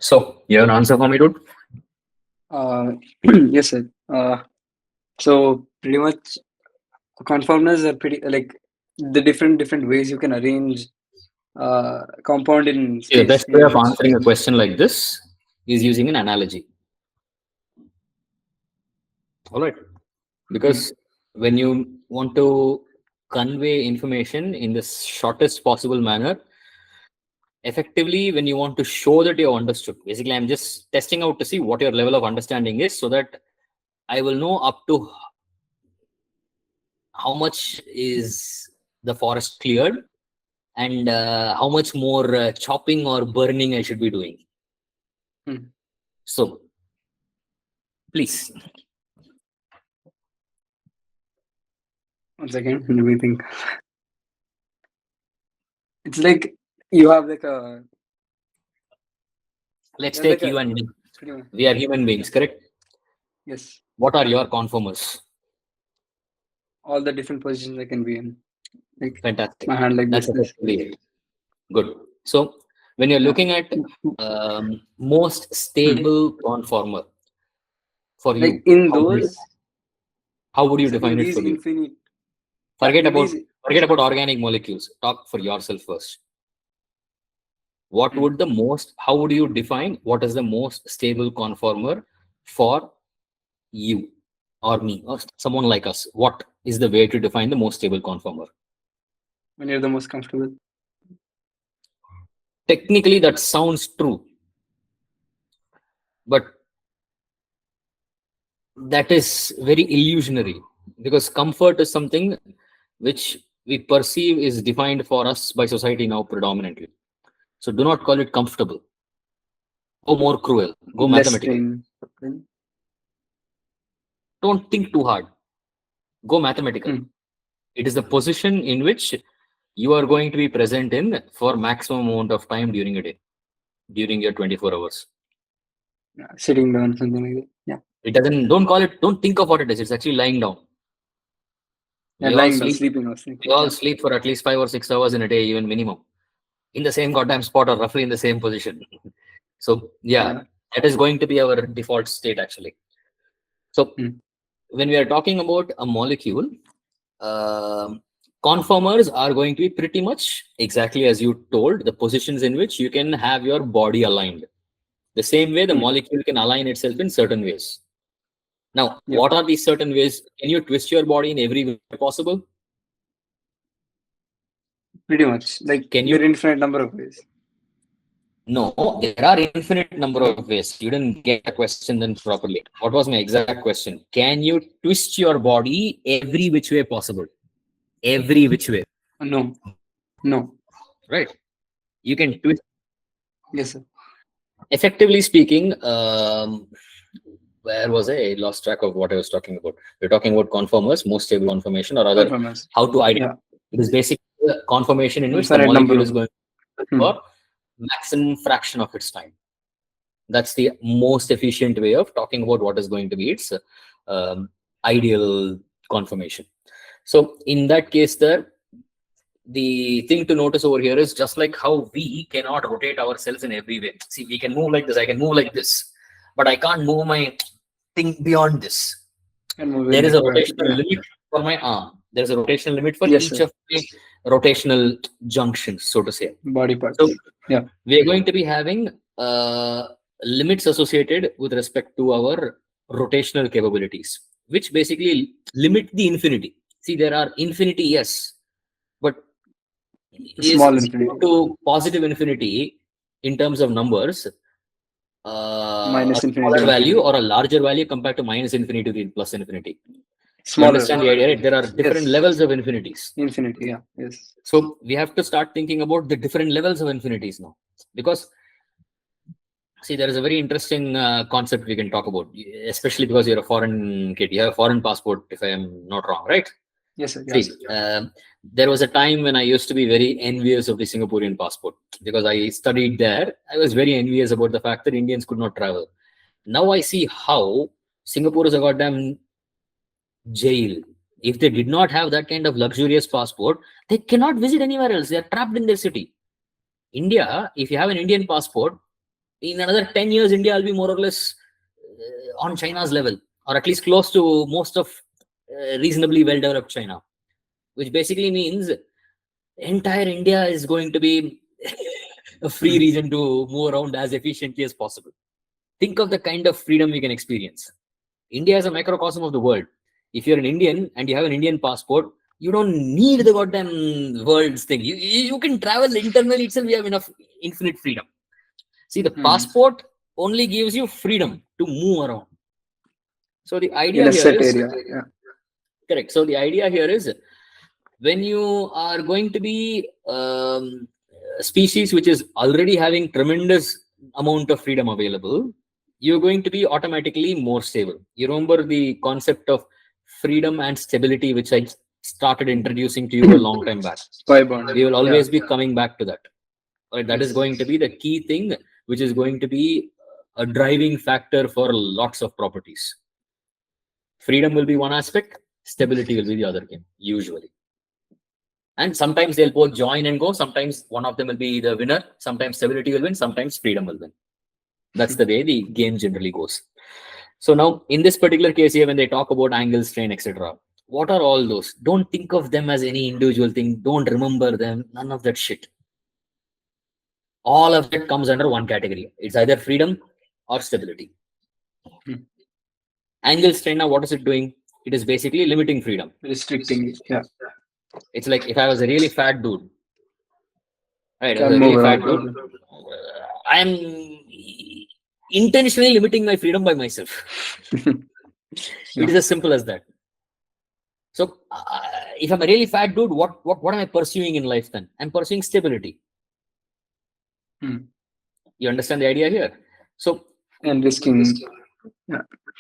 So you have an answer for me, dude? Yes, sir. So pretty much conformers are pretty like the different ways you can arrange compound in The space. best way of answering a question like this is using an analogy. All right. Because when you want to convey information in the shortest possible manner, effectively, when you want to show that you understood, basically, I'm just testing out to see what your level of understanding is so that I will know up to how much is the forest cleared and how much more chopping or burning I should be doing. So, please. One second, let me think. It's like you have like a. Let's take you and me. We are human beings, correct? Yes. What are your conformers? All the different positions I can be in. Like fantastic. My hand like That's this. Good. So when you're looking at most stable conformer for you, like in those, how would you define it for you? Infinite. Forget about organic molecules. Talk for yourself first. What would the most? How would you define what is the most stable conformer for you or me or someone like us? What is the way to define the most stable conformer? When you're the most comfortable. Technically, that sounds true, but that is very illusionary because comfort is something which we perceive is defined for us by society now predominantly. So do not call it comfortable. Go more cruel. Go mathematical. Don't think too hard. Go mathematical. It is the position in which you are going to be present in for maximum amount of time during a day, during your 24 hours. Sitting down, something like that. Yeah. It doesn't, don't think of what it is. It's actually lying down. We all sleep. We all sleep for at least 5 or 6 hours in a day, even minimum, in the same goddamn spot or roughly in the same position. So yeah, that is going to be our default state actually. So when we are talking about a molecule, conformers are going to be pretty much exactly as you told, the positions in which you can have your body aligned. The same way the molecule can align itself in certain ways. Now, what are these certain ways? Can you twist your body in every way possible? Pretty much. Like, there are infinite number of ways. No, there are infinite number of ways. You didn't get the question then properly. What was my exact question? Can you twist your body every which way possible? Every which way? No. Right. You can twist. Yes, sir. Effectively speaking, where was I lost track of what I was talking about. We're talking about conformers, most stable conformation, or other how to identify. It is basically a conformation in which the molecule is going for maximum fraction of its time. That's the most efficient way of talking about what is going to be its ideal conformation. So in that case, the thing to notice over here is just like how we cannot rotate ourselves in every way. See, we can move like this, I can move like this, but I can't move my thing beyond this. There is a rotational limit for my arm. There's a rotational limit for each of the rotational junctions, so to say. Body parts. So we are going to be having limits associated with respect to our rotational capabilities, which basically limit the infinity. See, there are infinity, yes, but small infinity to positive infinity in terms of numbers, minus a infinity value or a larger value compared to minus infinity to plus infinity. Smaller. You understand the idea, right? There are different levels of infinities. Infinity, yeah, yes. So we have to start thinking about the different levels of infinities now, because see, there is a very interesting concept we can talk about, especially because you're a foreign kid. You have a foreign passport, if I am not wrong, right? Yes, sir. See, there was a time when I used to be very envious of the Singaporean passport because I studied there. I was very envious about the fact that Indians could not travel. Now I see how Singapore is a goddamn jail. If they did not have that kind of luxurious passport, they cannot visit anywhere else. They are trapped in their city. India, if you have an Indian passport, In another 10 years, India will be more or less on China's level, or at least close to most of reasonably well-developed China, which basically means entire India is going to be a free region to move around as efficiently as possible. Think of the kind of freedom we can experience. India is a microcosm of the world. If you're an Indian and you have an Indian passport, you don't need the goddamn world's thing. You can travel internally itself. We have enough infinite freedom. See, the passport only gives you freedom to move around. So the idea here is correct. So the idea here is when you are going to be a species which is already having tremendous amount of freedom available, you're going to be automatically more stable. You remember the concept of freedom and stability, which I started introducing to you a long time back. We will always be coming back to that. Right? That is going to be the key thing, which is going to be a driving factor for lots of properties. Freedom will be one aspect, stability will be the other thing, usually. And sometimes they'll both join and go. Sometimes one of them will be the winner. Sometimes stability will win. Sometimes freedom will win. That's the way the game generally goes. So now, in this particular case here, when they talk about angle, strain, etc., what are all those? Don't think of them as any individual thing. Don't remember them. None of that shit. All of it comes under one category. It's either freedom or stability. Angle strain, now what is it doing? It is basically limiting freedom. Restricting it, yeah. It's like if I was a really fat dude, right? As a really fat dude, I am intentionally limiting my freedom by myself. It is as simple as that. So if I'm a really fat dude, what am I pursuing in life then? I'm pursuing stability. You understand the idea here? So and risking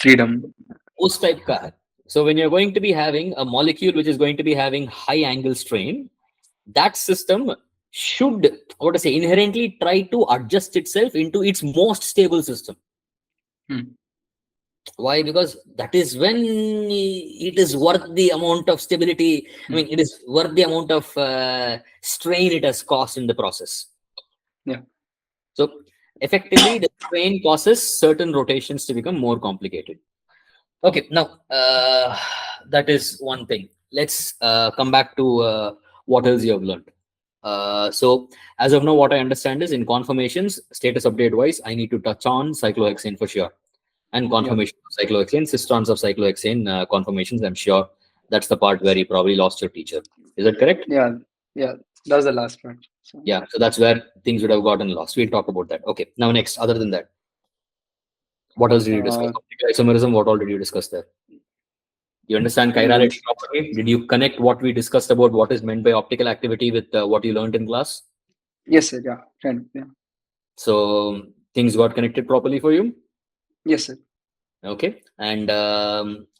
freedom. Post type car. So when you're going to be having a molecule which is going to be having high angle strain, that system should, inherently try to adjust itself into its most stable system. Why? Because that is when it is worth the amount of stability. I mean, it is worth the amount of strain it has caused in the process. Yeah. So effectively, the strain causes certain rotations to become more complicated. Okay, now that is one thing. Let's come back to what else you have learned. So as of now, what I understand is in conformations, status update wise, I need to touch on cyclohexane for sure. And conformation of cyclohexane, cistrons of cyclohexane conformations, I'm sure that's the part where you probably lost your teacher. Is that correct? Yeah, that's the last part. So. Yeah, so that's where things would have gotten lost. We'll talk about that. Okay, now next, other than that, what else did you discuss? Optical isomerism, what all did you discuss there? You understand chirality property? Did you connect what we discussed about what is meant by optical activity with what you learned in class? Yes, sir. Yeah, kind of, yeah. So things got connected properly for you? Yes, sir. Okay. And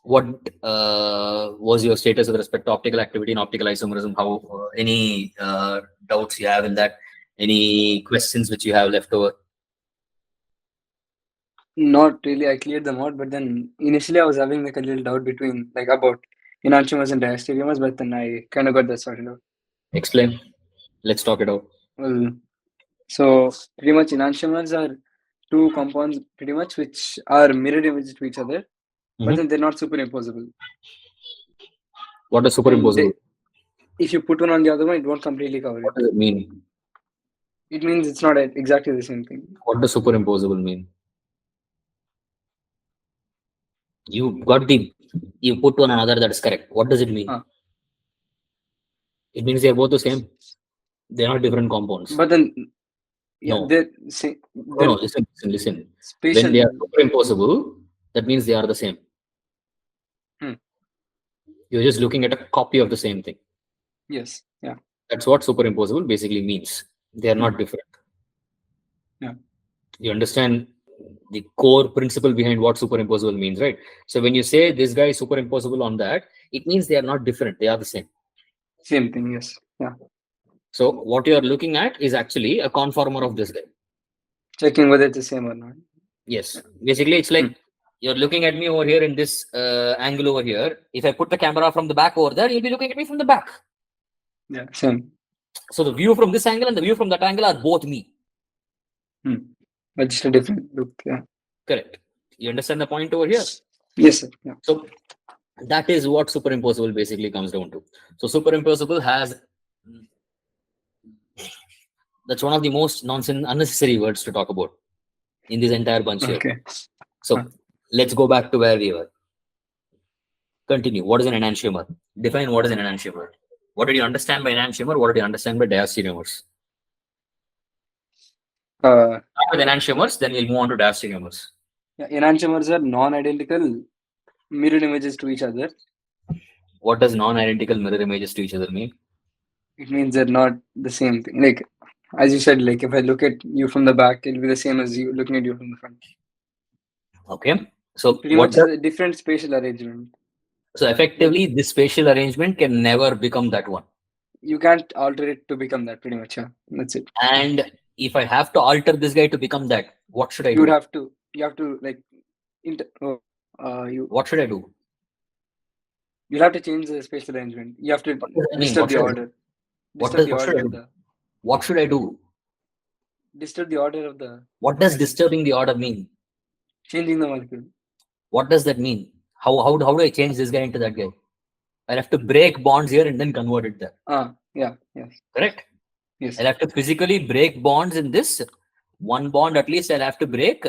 what was your status with respect to optical activity and optical isomerism? How any doubts you have in that? Any questions which you have left over? Not really. I cleared them out, but then initially I was having like a little doubt between like about enantiomers and diastereomers, but then I kind of got that sorted out. Explain. Let's talk it out. Well, so pretty much enantiomers are two compounds pretty much which are mirror images to each other, but then they're not superimposable. What is superimposable? If you put one on the other one, it won't completely cover it. What does it mean? It means it's not exactly the same thing. What does superimposable mean? You got you put one another, that is correct. What does it mean? It means they're both the same. They're not different compounds. But then, they're same. No, listen. When they are superimposable, that means they are the same. You're just looking at a copy of the same thing. Yes. Yeah. That's what superimposable basically means. They are not different. Yeah. You understand the core principle behind what superimposable means, right? So when you say this guy is superimposable on that, it means they are not different. They are the same. Same thing. Yes. Yeah. So what you are looking at is actually a conformer of this guy. Checking whether it's the same or not. Yes. Basically, it's like you're looking at me over here in this angle over here. If I put the camera from the back over there, you'll be looking at me from the back. Yeah, same. So the view from this angle and the view from that angle are both me. But just a different look. Yeah. Correct. You understand the point over here? Yes, sir. Yeah. So that is what superimposable basically comes down to. So superimposable has, that's one of the most nonsense, unnecessary words to talk about in this entire bunch here. Okay. So let's go back to where we were. Continue. What is an enantiomer? Define what is an enantiomer. What did you understand by enantiomer? What did you understand by diastereomers? Start with enantiomers, then we'll move on to diastereomers. Yeah, enantiomers are non-identical mirror images to each other. What does non-identical mirror images to each other mean? It means they're not the same thing. Like, as you said, like if I look at you from the back, it'll be the same as you looking at you from the front. Okay. So pretty much a different spatial arrangement. So effectively, this spatial arrangement can never become that one. You can't alter it to become that, pretty much. Yeah, that's it. And if I have to alter this guy to become that, what should I do? You have to like, what should I do? You'll have to change the spatial arrangement. You have to disturb the order. What should I do? Disturb the order of the. What does disturbing the order mean? Changing the molecule. What does that mean? How do I change this guy into that guy? I'll have to break bonds here and then convert it there. Yeah, yes. Correct? Yes. I'll have to physically break bonds in this. One bond at least I'll have to break,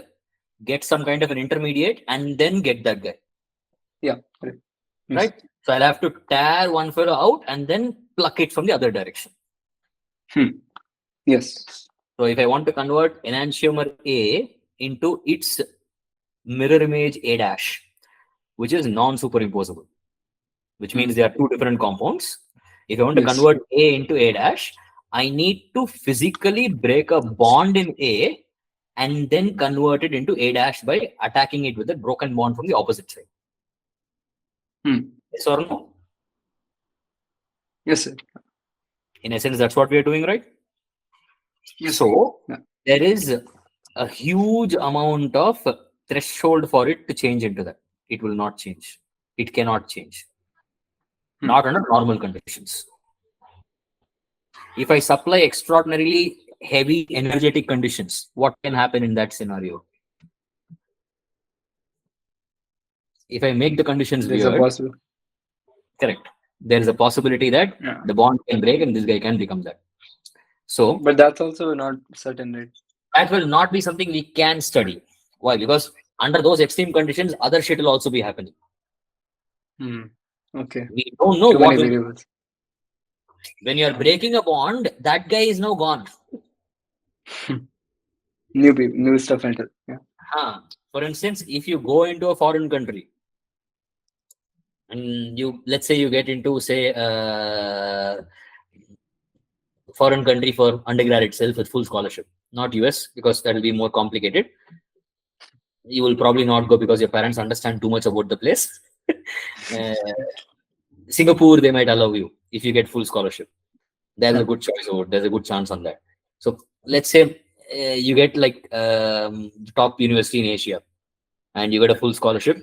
get some kind of an intermediate, and then get that guy. Yeah, correct. Yes. Right? So I'll have to tear one fellow out and then pluck it from the other direction. Yes. So if I want to convert enantiomer A into its mirror image A dash, which is non-superimposable, which means there are two different compounds. If I want to convert A into A dash, I need to physically break a bond in A and then convert it into A dash by attacking it with a broken bond from the opposite side. Yes or no? Yes, sir. In essence, that's what we are doing, right? Yes. So there is a huge amount of threshold for it to change into that. It will not change. It cannot change. Not under normal conditions. If I supply extraordinarily heavy energetic conditions, what can happen in that scenario? If I make the conditions weird, correct, there is a possibility that the bond can break and this guy can become that. So, but that's also not certain, right? That will not be something we can study. Why? Because under those extreme conditions, other shit will also be happening. Okay. We don't know what will. When you are breaking a bond, that guy is now gone. New people, new stuff enter. Yeah. For instance, if you go into a foreign country and let's say you get into, say, foreign country for undergrad itself with full scholarship, not US, because that will be more complicated. You will probably not go because your parents understand too much about the place. Singapore, they might allow you if you get full scholarship. There's a good choice over. There's a good chance on that. So let's say you get like top university in Asia and you get a full scholarship,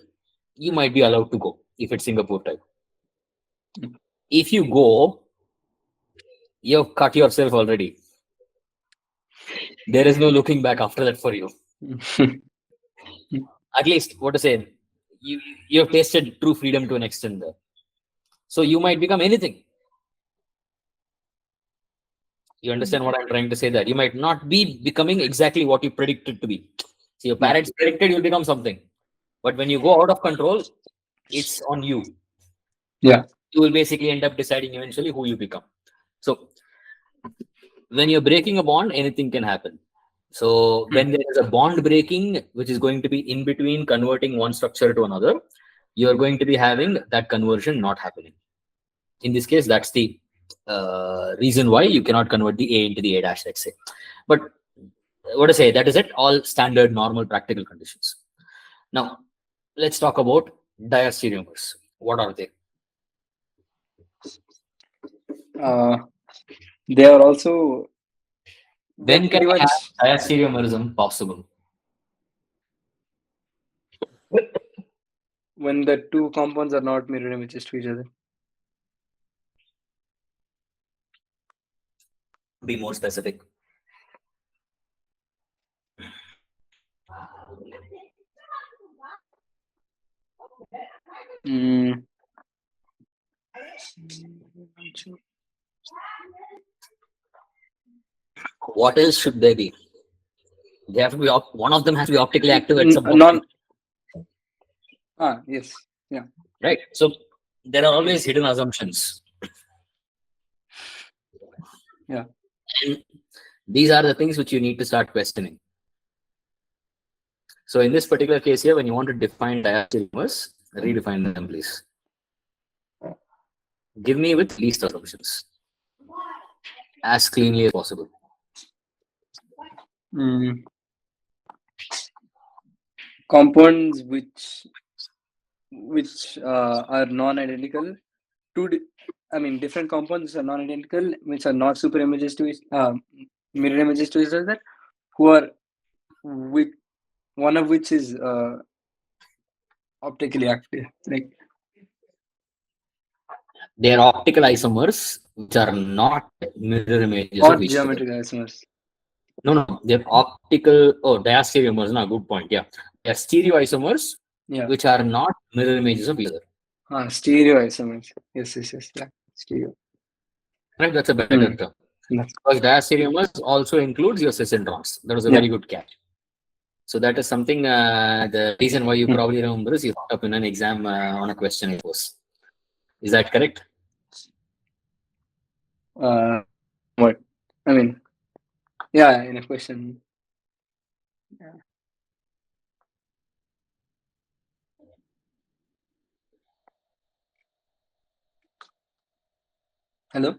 you might be allowed to go if it's Singapore type. If you go, you've cut yourself already. There is no looking back after that for you. At least, what to say, you have tasted true freedom to an extent there. So you might become anything. You understand what I'm trying to say? That you might not be becoming exactly what you predicted to be. So your parents predicted you'll become something. But when you go out of control, it's on you. Yeah. You will basically end up deciding eventually who you become. So when you're breaking a bond, anything can happen. So when there is a bond breaking, which is going to be in between converting one structure to another, you're going to be having that conversion not happening. In this case, that's the reason why you cannot convert the A into the A dash, let's say. But what to say, that is it, all standard, normal, practical conditions. Now, let's talk about diastereomers. What are they? They are also. When can we have diastereomerism possible? When the two compounds are not mirror images to each other. Be more specific. What else should they be? They have to be one of them has to be optically active at some point. Yes. Yeah. Right. So there are always hidden assumptions. Yeah. And these are the things which you need to start questioning. So in this particular case here, when you want to define diastereomers, redefine them, please. Give me with least assumptions, as cleanly as possible. Compounds which are non-identical. Different compounds are non-identical, which are not super images to mirror images to each other, who are with one of which is optically active. Like they are optical isomers which are not mirror images or of each other. geometric isomers. No, they're optical. Oh, diastereomers. No, good point. Yeah, they're stereoisomers, which are not mirror images of each other. Stereoisomers. Yes. Yeah, stereo. Right, that's a better term. Because diastereomers also includes your cis introns. That was a very good catch. So that is something. The reason why you probably remember is you thought up in an exam on a question, I suppose. Is that correct? What? I mean, yeah, in a question. Yeah. Hello?